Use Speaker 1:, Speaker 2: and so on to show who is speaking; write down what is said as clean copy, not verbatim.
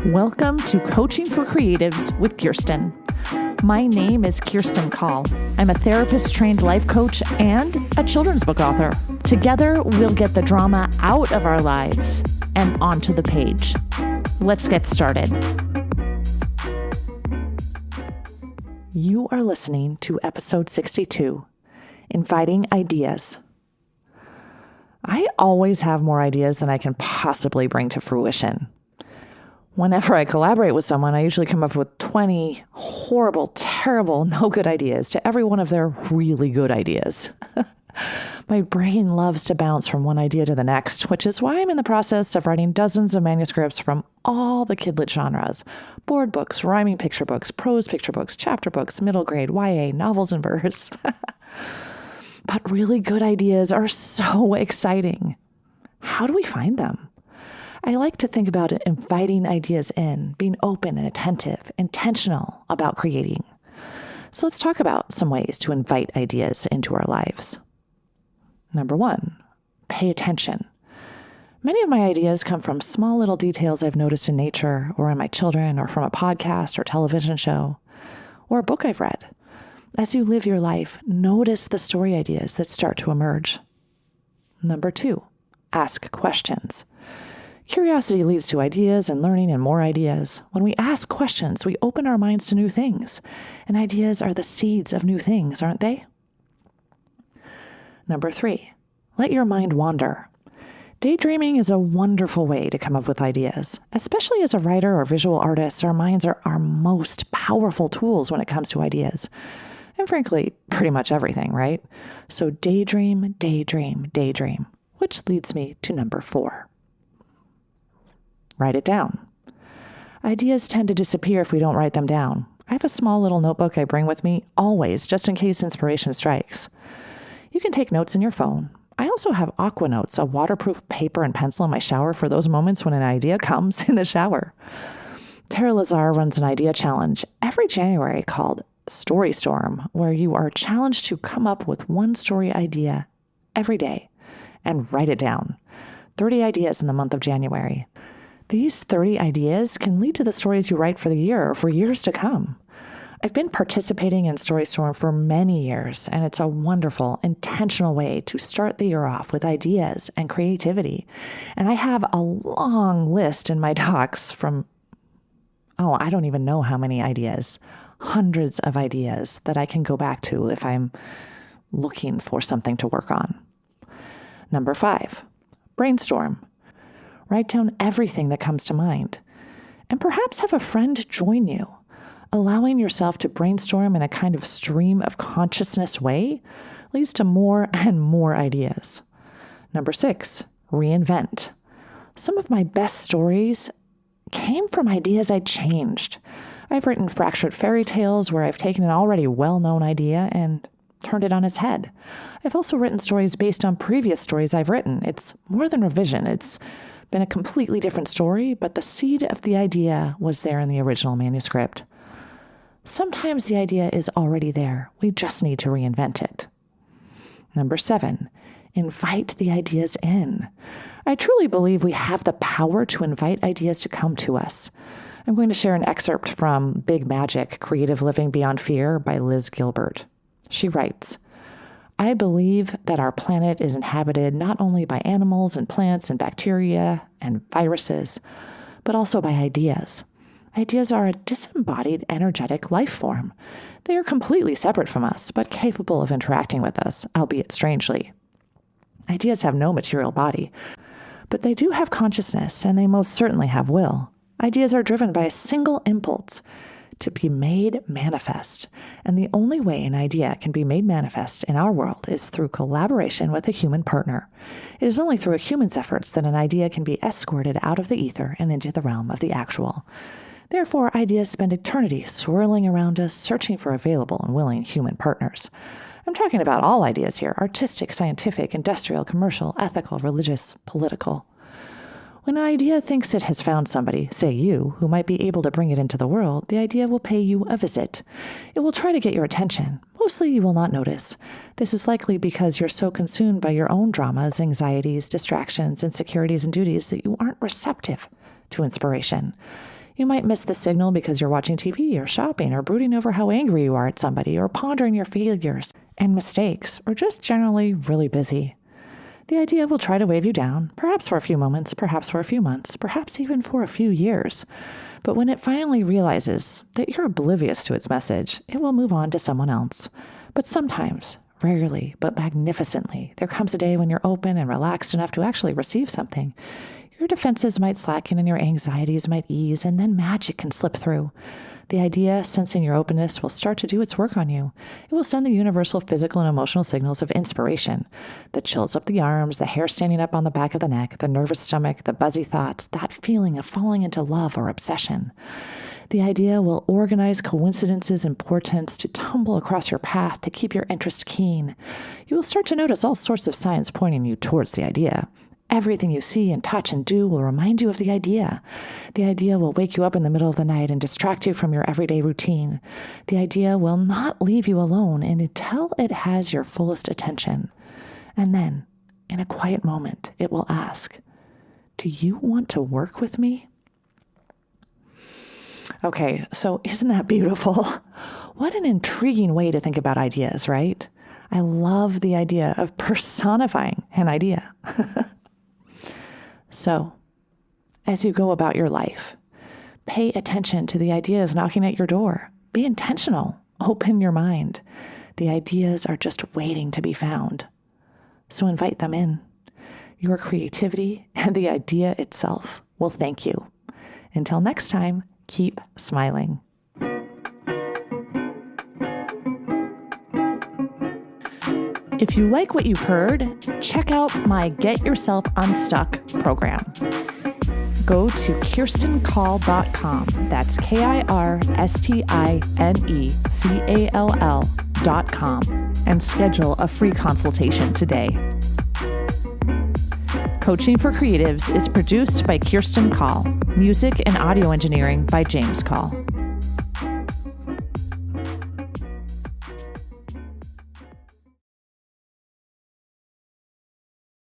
Speaker 1: Welcome to Coaching for Creatives with Kirsten. My name is Kirsti Call. I'm a therapist-trained life coach and a children's book author. Together, we'll get the drama out of our lives and onto the page. Let's get started. You are listening to episode 62, Inviting Ideas. I always have more ideas than I can possibly bring to fruition. Whenever I collaborate with someone, I usually come up with 20 horrible, terrible, no good ideas to every one of their really good ideas. My brain loves to bounce from one idea to the next, which is why I'm in the process of writing dozens of manuscripts from all the kidlit genres: board books, rhyming picture books, prose picture books, chapter books, middle grade, YA, novels and verse. But really good ideas are so exciting. How do we find them? I like to think about it inviting ideas in, being open and attentive, intentional about creating. So let's talk about some ways to invite ideas into our lives. Number 1, pay attention. Many of my ideas come from small little details I've noticed in nature or in my children or from a podcast or television show or a book I've read. As you live your life, notice the story ideas that start to emerge. Number 2, ask questions. Curiosity leads to ideas and learning and more ideas. When we ask questions, we open our minds to new things, and ideas are the seeds of new things, aren't they? Number 3, let your mind wander. Daydreaming is a wonderful way to come up with ideas. Especially as a writer or visual artist, our minds are our most powerful tools when it comes to ideas. And frankly, pretty much everything, right? So daydream, daydream, daydream, which leads me to number 4. Write it down. Ideas tend to disappear if we don't write them down. I have a small little notebook I bring with me always, just in case inspiration strikes. You can take notes in your phone. I also have Aqua Notes, a waterproof paper and pencil in my shower for those moments when an idea comes in the shower. Tara Lazar runs an idea challenge every January called Story Storm, where you are challenged to come up with one story idea every day and write it down. 30 ideas in the month of January. These 30 ideas can lead to the stories you write for the year or for years to come. I've been participating in Story Storm for many years, and it's a wonderful, intentional way to start the year off with ideas and creativity. And I have a long list in my docs from, I don't even know how many ideas. Hundreds of ideas that I can go back to if I'm looking for something to work on. Number 5, brainstorm. Write down everything that comes to mind. And perhaps have a friend join you. Allowing yourself to brainstorm in a kind of stream of consciousness way leads to more and more ideas. Number 6, reinvent. Some of my best stories came from ideas I changed. I've written fractured fairy tales where I've taken an already well-known idea and turned it on its head. I've also written stories based on previous stories I've written. It's more than revision. It's been a completely different story, but the seed of the idea was there in the original manuscript. Sometimes the idea is already there. We just need to reinvent it. Number 7, invite the ideas in. I truly believe we have the power to invite ideas to come to us. I'm going to share an excerpt from Big Magic, Creative Living Beyond Fear by Liz Gilbert. She writes, I believe that our planet is inhabited not only by animals and plants and bacteria and viruses, but also by ideas. Ideas are a disembodied, energetic life form. They are completely separate from us, but capable of interacting with us, albeit strangely. Ideas have no material body, but they do have consciousness, and they most certainly have will. Ideas are driven by a single impulse: to be made manifest. And the only way an idea can be made manifest in our world is through collaboration with a human partner. It is only through a human's efforts that an idea can be escorted out of the ether and into the realm of the actual. Therefore, ideas spend eternity swirling around us, searching for available and willing human partners. I'm talking about all ideas here: artistic, scientific, industrial, commercial, ethical, religious, political. When an idea thinks it has found somebody, say you, who might be able to bring it into the world, the idea will pay you a visit. It will try to get your attention. Mostly you will not notice. This is likely because you're so consumed by your own dramas, anxieties, distractions, insecurities, and duties that you aren't receptive to inspiration. You might miss the signal because you're watching TV or shopping or brooding over how angry you are at somebody or pondering your failures and mistakes or just generally really busy. The idea will try to wave you down, perhaps for a few moments, perhaps for a few months, perhaps even for a few years. But when it finally realizes that you're oblivious to its message, it will move on to someone else. But sometimes, rarely, but magnificently, there comes a day when you're open and relaxed enough to actually receive something. Your defenses might slacken and your anxieties might ease, and then magic can slip through. The idea, sensing your openness, will start to do its work on you. It will send the universal physical and emotional signals of inspiration. The chills up the arms, the hair standing up on the back of the neck, the nervous stomach, the buzzy thoughts, that feeling of falling into love or obsession. The idea will organize coincidences and portents to tumble across your path to keep your interest keen. You will start to notice all sorts of signs pointing you towards the idea. Everything you see and touch and do will remind you of the idea. The idea will wake you up in the middle of the night and distract you from your everyday routine. The idea will not leave you alone until it has your fullest attention. And then, in a quiet moment, it will ask, "Do you want to work with me?" Okay, so isn't that beautiful? What an intriguing way to think about ideas, right? I love the idea of personifying an idea. So, as you go about your life, pay attention to the ideas knocking at your door. Be intentional. Open your mind. The ideas are just waiting to be found. So invite them in. Your creativity and the idea itself will thank you. Until next time, keep smiling. If you like what you've heard, check out my Get Yourself Unstuck program. Go to KirstenCall.com. That's KirstineCall.com and schedule a free consultation today. Coaching for Creatives is produced by Kirsti Call. Music and audio engineering by James Call.